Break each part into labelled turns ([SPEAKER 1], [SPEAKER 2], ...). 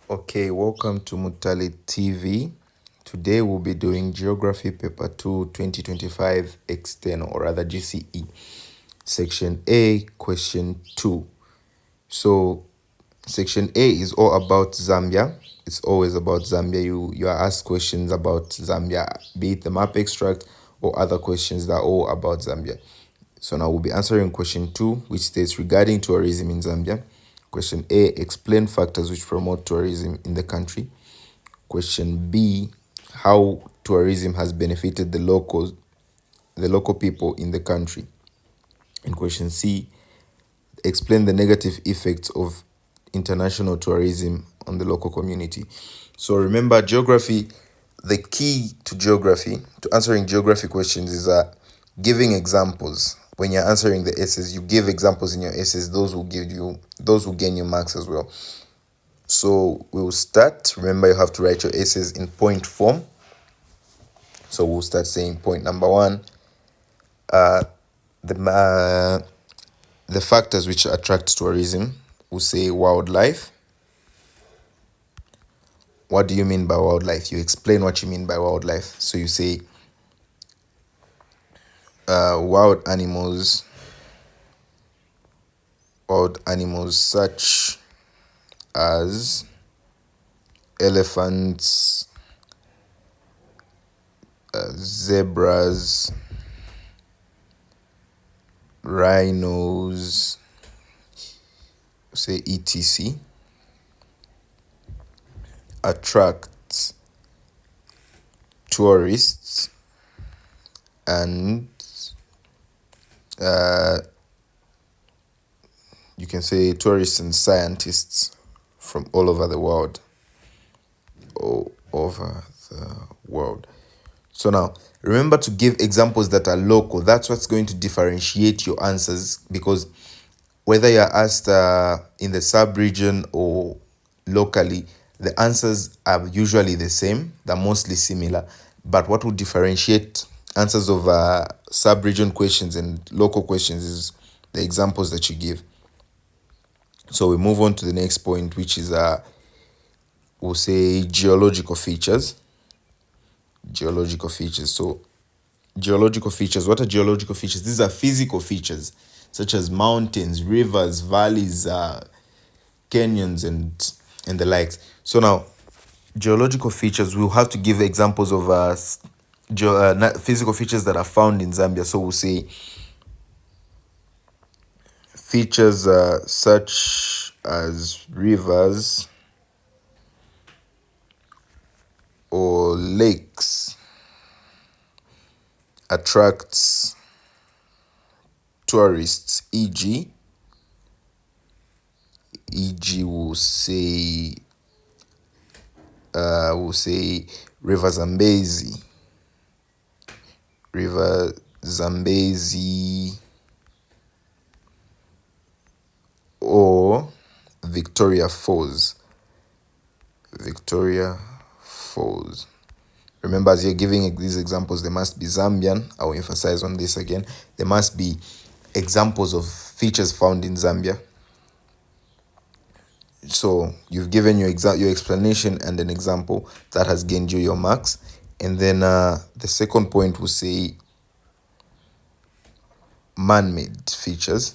[SPEAKER 1] Okay, welcome to Mutali TV. Today we'll be doing Geography Paper 2 2025 External, or rather GCE. Section A, Question 2. So, Section A is all about Zambia. It's always about Zambia. You are asked questions about Zambia, be it the map extract or other questions that are all about Zambia. So now we'll be answering question 2, which states regarding tourism in Zambia. Question A, explain factors which promote tourism in the country. Question B, how tourism has benefited the local people in the country. And question C, explain the negative effects of international tourism on the local community. So remember, geography, the key to geography, to answering geography questions is giving examples. When you're answering the essays, you give examples in your essays. Those will gain you marks as well. So we'll start. Remember, you have to write your essays in point form. So we'll start saying point number 1. The factors which attract tourism. We'll say wildlife. What do you mean by wildlife? You explain what you mean by wildlife. So you say wild animals such as elephants, zebras, rhinos, say etc. attract tourists and you can say tourists and scientists from all over the world. So now, remember to give examples that are local. That's what's going to differentiate your answers, because whether you're asked in the sub-region or locally, the answers are usually the same. They're mostly similar. But what will differentiate answers of sub-region questions and local questions is the examples that you give. So we move on to the next point, which is we'll say geological features. Geological features. So geological features. What are geological features? These are physical features such as mountains, rivers, valleys, canyons, and the likes. So now, geological features, we'll have to give examples of physical features that are found in Zambia. So we'll say features such as rivers or lakes attracts tourists, e.g. we'll say River Zambezi, or Victoria Falls. Remember, as you're giving these examples, they must be Zambian. I will emphasize on this again. There must be examples of features found in Zambia. So you've given your explanation and an example that has gained you your marks. And then the second point will say man-made features.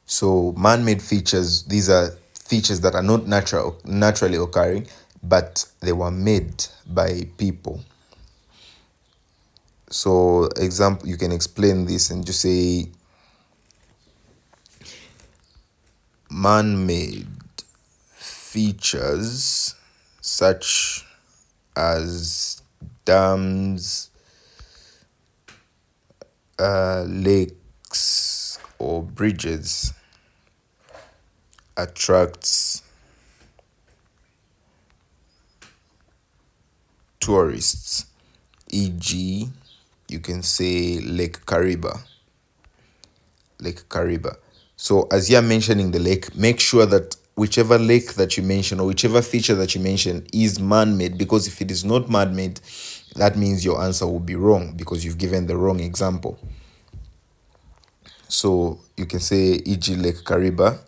[SPEAKER 1] So man-made features, these are features that are not naturally occurring, but they were made by people. So example, you can explain this and just say man-made features such as dams, lakes, or bridges attracts tourists, e.g. you can say Lake Kariba. So as you're mentioning the lake, make sure that whichever lake that you mention or whichever feature that you mention is man-made, because if it is not man-made, that means your answer will be wrong because you've given the wrong example. So you can say, e.g., Lake Kariba.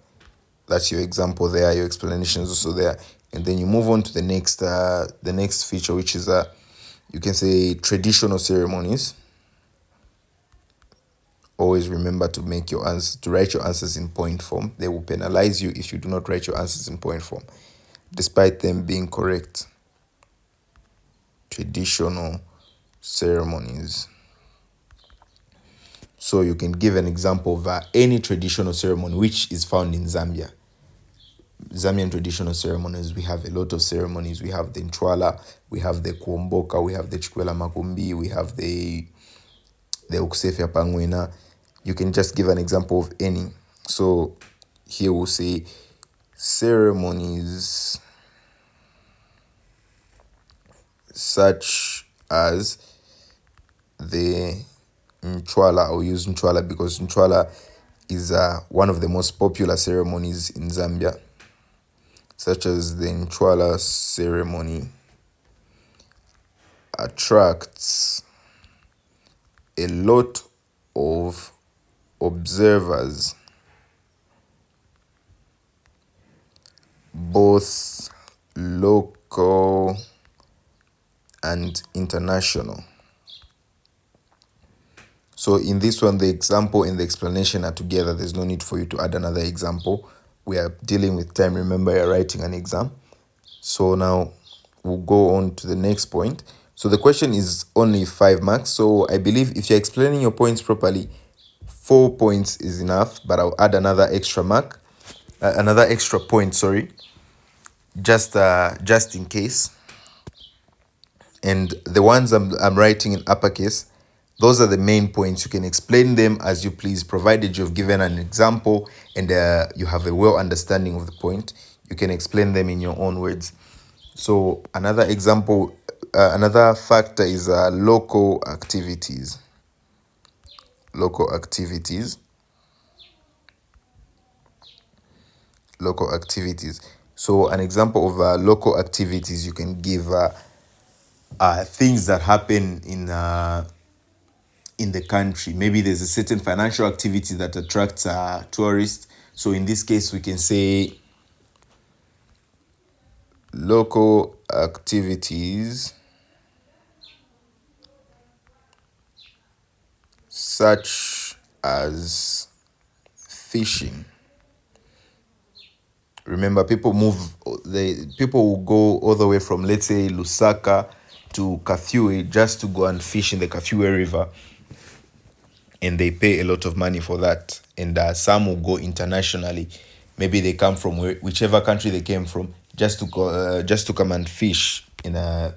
[SPEAKER 1] That's your example there. Your explanation is also there, and then you move on to the next feature, which is you can say traditional ceremonies. Always remember to write your answers in point form. They will penalize you if you do not write your answers in point form, despite them being correct. Traditional ceremonies. So you can give an example of any traditional ceremony which is found in Zambia. Zambian traditional ceremonies, we have a lot of ceremonies. We have the Ntwala, we have the Kuomboka, we have the Chikwela Makumbi, we have the Ukusefya Pangwena. You can just give an example of any. So here we'll say ceremonies such as the Ntwala. I'll use Ntwala because Ntwala is one of the most popular ceremonies in Zambia, such as the Ntwala ceremony attracts a lot of observers, both local and international. So in this one, the example and the explanation are together. There's no need for you to add another example. We are dealing with time. Remember, you're writing an exam. So now we'll go on to the next point. So the question is only 5 marks. So I believe if you're explaining your points properly, 4 points is enough, but I'll add another extra point, just in case. And the ones I'm writing in uppercase, those are the main points. You can explain them as you please, provided you've given an example and you have a well understanding of the point. You can explain them in your own words. So another example, another factor is local activities. Local activities. Local activities. So an example of local activities you can give things that happen in the country. Maybe there's a certain financial activity that attracts tourists. So in this case, we can say local activities such as fishing. Remember, people will go all the way from, let's say, Lusaka to Kafue just to go and fish in the Kafue River, and they pay a lot of money for that. And some will go internationally. Maybe they come from whichever country they came from, just to come and fish in the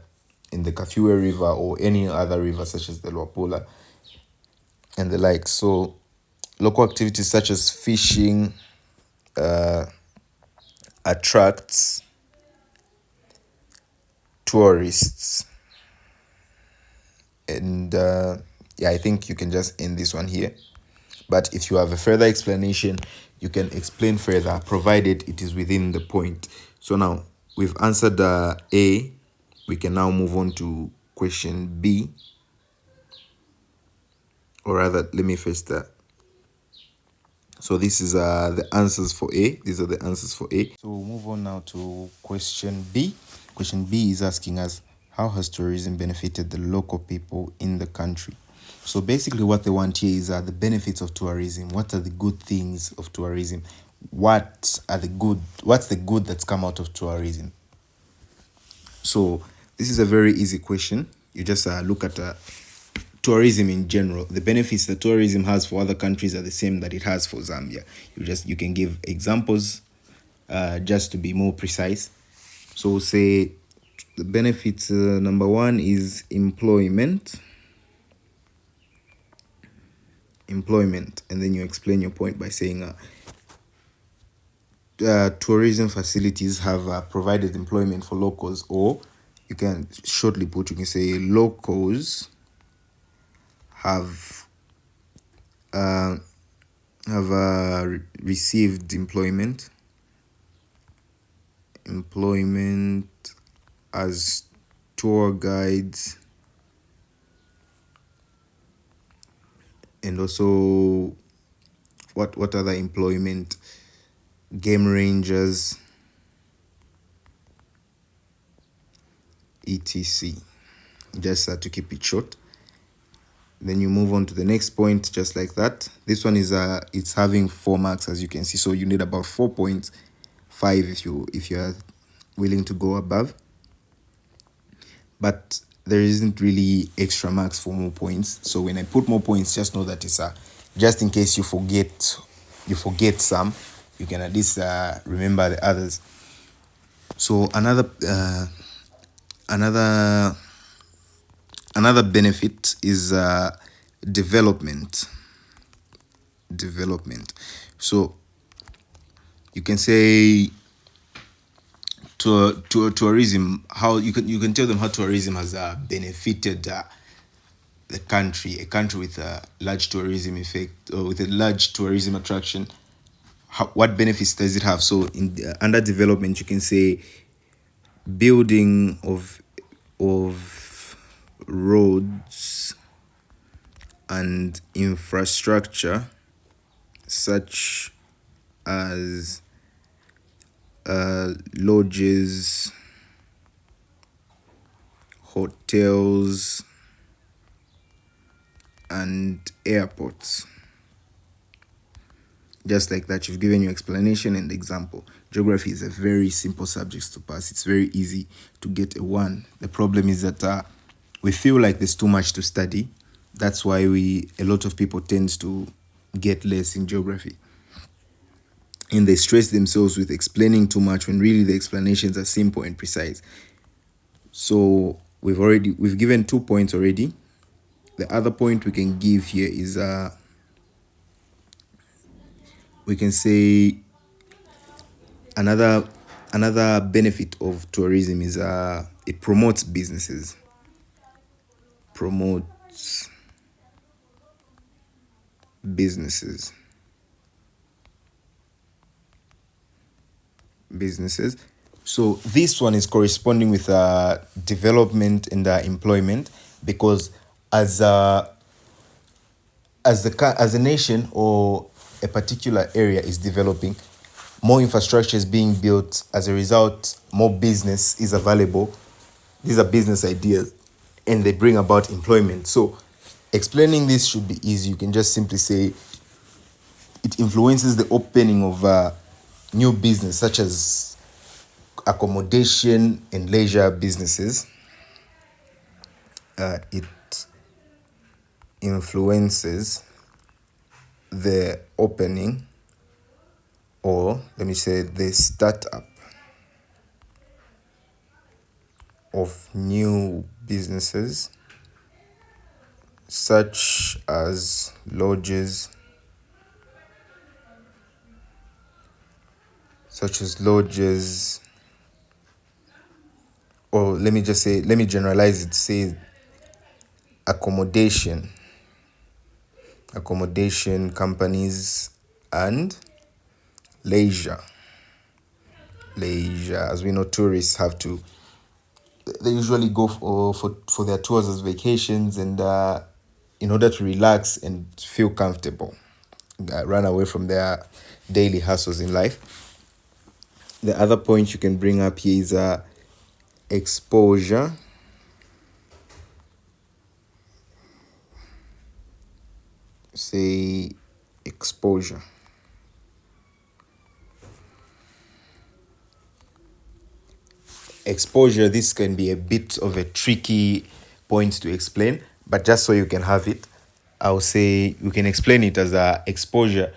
[SPEAKER 1] Kafue River or any other river such as the Luapula and the like. So local activities such as fishing attracts tourists. And yeah, I think you can just end this one here. But if you have a further explanation, you can explain further, provided it is within the point. So now we've answered A. We can now move on to question B. Or rather, let me first so this is the answers for A. These are the answers for A. So we'll move on now to question B. Question B is asking us, how has tourism benefited the local people in the country? So basically what they want here is the benefits of tourism. What are the good things of tourism? What's the good that's come out of tourism? So this is a very easy question. You just look at tourism in general. The benefits that tourism has for other countries are the same that it has for Zambia. You can give examples just to be more precise. So say the benefits, number 1 is employment, and then you explain your point by saying tourism facilities have provided employment for locals, or you can shortly put, you can say locals have received employment as tour guides and also what other employment, game rangers, etc. Just to keep it short. Then you move on to the next point, just like that. This one is it's having 4 marks, as you can see, so you need about 4 points, 5 if you are willing to go above. But there isn't really extra marks for more points, so when I put more points, just know that it's just in case you forget some, you can at least remember the others. So another benefit is development. So you can say to tourism, how you can tell them how tourism has benefited the country, a country with a large tourism effect, or with a large tourism attraction. What benefits does it have? So in under development, you can say building of roads and infrastructure, such as lodges, hotels, and airports. Just like that, you've given your explanation and example. Geography is a very simple subject to pass. It's very easy to get a 1. The problem is that we feel like there's too much to study. That's why a lot of people tend to get less in geography. And they stress themselves with explaining too much when really the explanations are simple and precise. So we've given 2 points already. The other point we can give here is we can say another benefit of tourism is it promotes businesses. So this one is corresponding with development and employment, because as a nation or a particular area is developing, more infrastructure is being built. As a result, more business is available. These are business ideas, and they bring about employment. So explaining this should be easy. You can just simply say it influences the opening of new business, such as accommodation and leisure businesses. It influences the opening, or let me say the startup of new businesses, such as lodges, or let me generalize it, say accommodation companies, and leisure. As we know, tourists they usually go for their tours as vacations, and in order to relax and feel comfortable, run away from their daily hassles in life. The other point you can bring up here is exposure. Say exposure. This can be a bit of a tricky point to explain, but just so you can have it, I'll say you can explain it as exposure.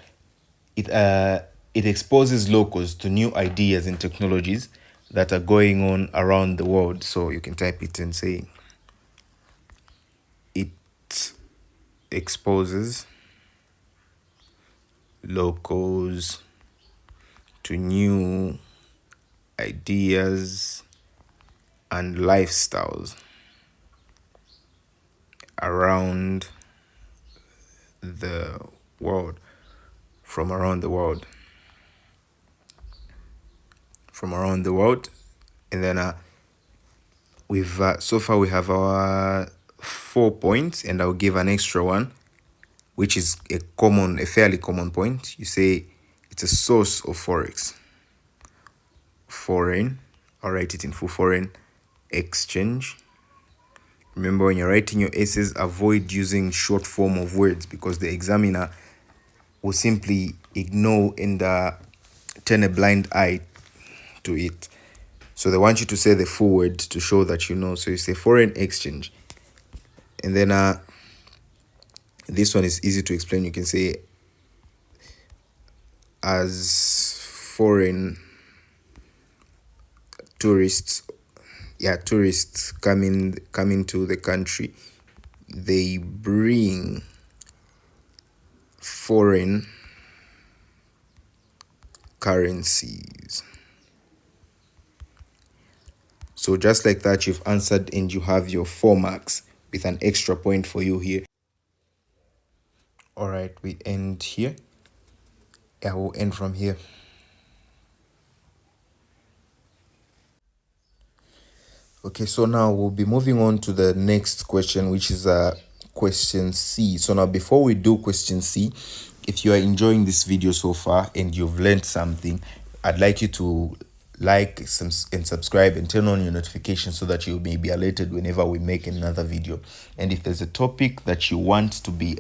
[SPEAKER 1] It exposes locals to new ideas and technologies that are going on around the world. So you can type it and say it exposes locals to new ideas and lifestyles around the world, from around the world. And then so far we have our 4 points, and I'll give an extra one. which is a fairly common point. You say it's a source of forex. Foreign, I'll write it in full, foreign exchange. Remember, when you're writing your essays, avoid using short form of words because the examiner will simply ignore and turn a blind eye to it. So they want you to say the full word to show that you know. So you say foreign exchange. And then this one is easy to explain. You can say as foreign tourists coming to the country, they bring foreign currencies. So just like that, you've answered and you have your 4 marks with an extra point for you here. All right, we end here. I will end from here. Okay, so now we'll be moving on to the next question, which is question C. So now before we do question C, if you are enjoying this video so far and you've learned something, I'd like you to like and subscribe and turn on your notifications so that you may be alerted whenever we make another video. And if there's a topic that you want to be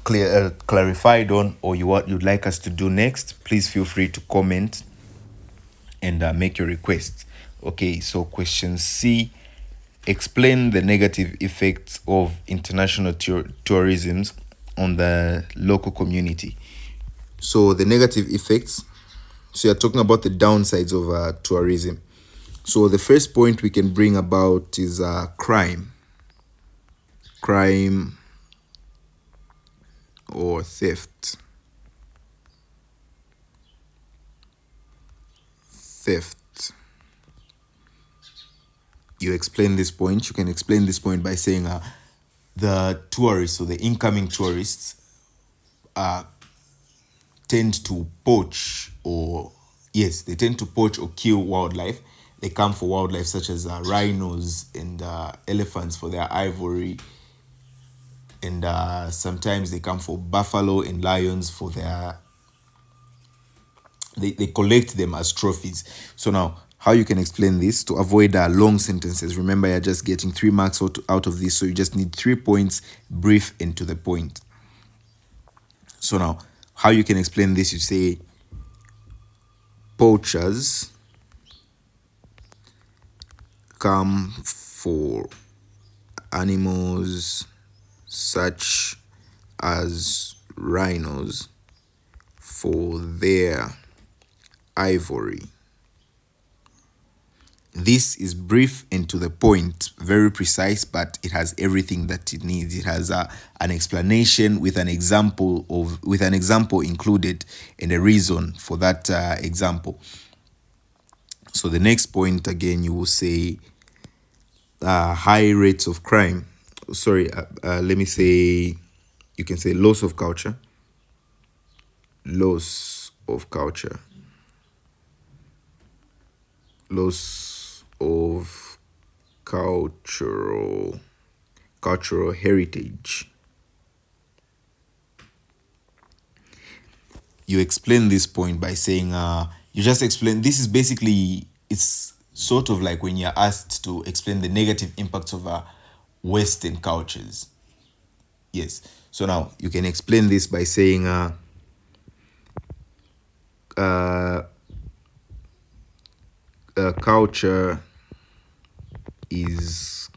[SPEAKER 1] clarified on, or you'd like us to do next, please feel free to comment and make your request. Okay, so question C: explain the negative effects of international tourism on the local community. So the negative effects, so you're talking about the downsides of tourism. So the first point we can bring about is crime or theft. You explain this point. You can explain this point by saying the tourists, or the incoming tourists, tend to poach or kill wildlife. They come for wildlife such as rhinos and elephants for their ivory, and sometimes they come for buffalo and lions for their they collect them as trophies. So now, how you can explain this to avoid long sentences? Remember, you're just getting 3 marks out of this, so you just need 3 points, brief and to the point. So now, how you can explain this? You say poachers come for animals such as rhinos for their ivory. This is brief and to the point, very precise, but it has everything that it needs. It has an explanation with an example included and a reason for that example. So the next point, again, you will say high rates of crime. Sorry, let me say, you can say loss of culture. Loss of cultural heritage. You explain this point by saying you just explain. This is basically, it's sort of like when you're asked to explain the negative impacts of Western cultures. Yes. So now you can explain this by saying culture is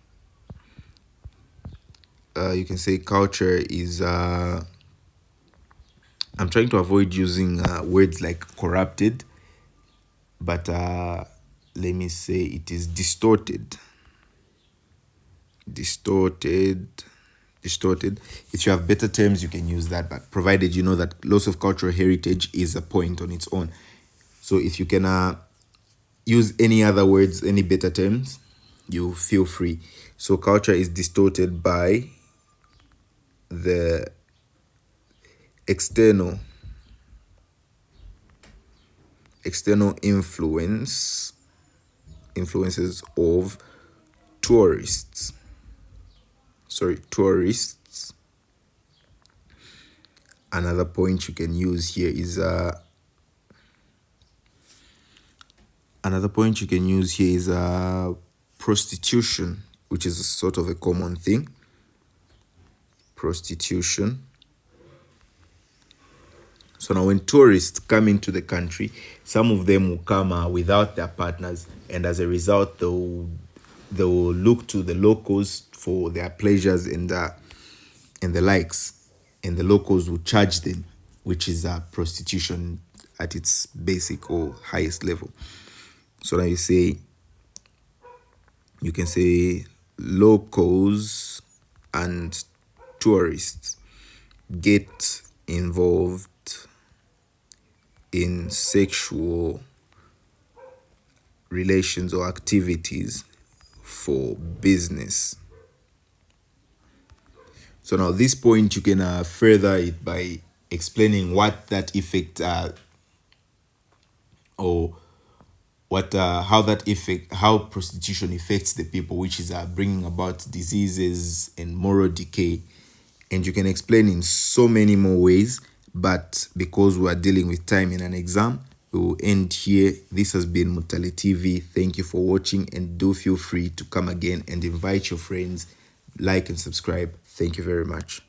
[SPEAKER 1] you can say culture is I'm trying to avoid using words like corrupted, but let me say it is distorted. If you have better terms, you can use that, but provided you know that loss of cultural heritage is a point on its own. So if you can use any other words, any better terms, you feel free. So culture is distorted by the external influences of tourists Another point you can use here is prostitution, which is sort of a common thing. Prostitution. So now when tourists come into the country, some of them will come without their partners, and as a result, they'll look to the locals for their pleasures and the likes, and the locals will charge them, which is prostitution at its basic or highest level. So now you can say locals and tourists get involved in sexual relations or activities for business. So now this point you can further it by explaining what that effect or what how prostitution affects the people, which is bringing about diseases and moral decay. And you can explain in so many more ways, but because we are dealing with time in an exam, we will end here. This has been Mutale TV. Thank you for watching, and do feel free to come again and invite your friends. Like and subscribe. Thank you very much.